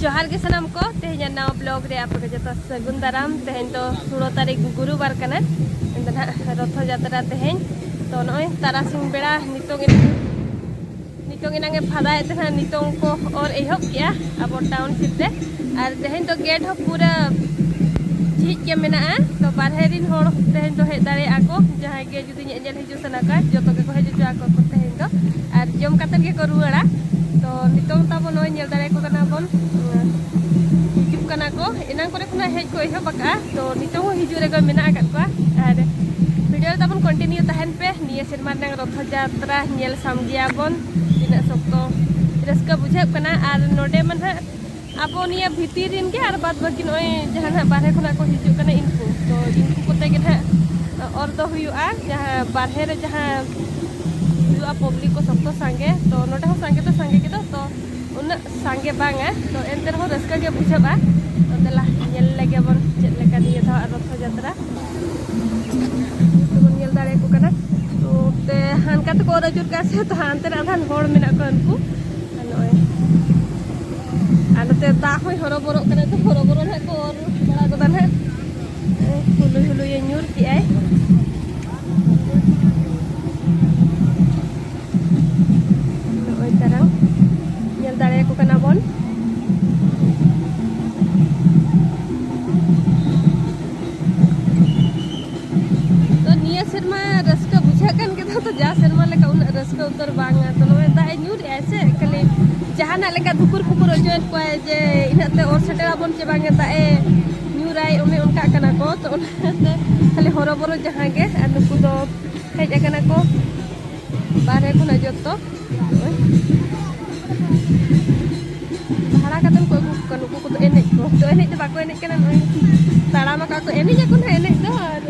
जोहार के सनाम को तेहन नवा ब्लॉग रे आपके जतो सगुन दाराम तेहन तो 16 तारीख गुरुवार कना इंदना रथ यात्रा तेहन तो नय तारासिंग बेड़ा नितोंग इनांगे फादा एतना नितोंग को और एहब किया अब टाउनशिप रे और तेहन तो गेट हो पूरा झिज के मेना तो बारहे दिन होड़ तेहन तो हे दारे आको जहां के जुदी नेल हिजु सनाका जतो के को हेजु आको को तेहन तो और जम कातन के को रुवाड़ा तो नितोंग ताबो नय नेल दारे को कना बोन हिजुक कना को इनांग करे खुना हेज को एहब बका तो नितोंग हिजु रे को मेना आका को और वीडियो ताबन कंटिन्यू तहन पे निया सेरमा नंग रथ यात्रा नेल सामगिया बोन तिना सप्तो रस्का बुझे कना और नोडे मन अब निया भीतर दिन के और बाद बाकी नय जहां बारहे खुना को हिजु कना इनको तो इनको कोते के ना और दो हुआ जहां बारहे रे जहां हुआ पब्लिक को सब तो संगे तो नोटे हो संगे के तो उन संगे बांगा तो एंतर हो रस्का के बुझबा तो दला नेल लगे बन चेक लेका निया था रथ यात्रा तो नेल दाड़े को कना तो ते हानका तो को रजुर का से तो हानते आधान होड़ मेना को उनको आनते दा होय हरोबरो कने तो हरोबरो ना को और बड़ा को दान है हुलु हुलु ये न्यूर की आए ओय तरंग नेल दाड़े को कना बोन तो निया शर्मा रस्का बुझा कन के तो जा शर्मा लेका उन रस्का उतर बांगा तो नोय दा न्यूर ऐसे कले जहाना लेका धुकुर पुकुर जोन को जे इनाते और सेटेरा बोन चे बांगे ता ए न्यूराय उमे उनका कना को तो उनते खाली हरोबरो जहां के नुकु दो हेज कना को बारे खुना जतो भाड़ा कतन को नुकु को तो एने तो बाको एने कना नय ताड़ा मा का को एने जा को एने दो और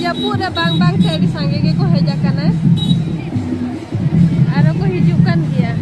japu re bang bang te di sange ge ko heja kana aro ko hijuk kan dia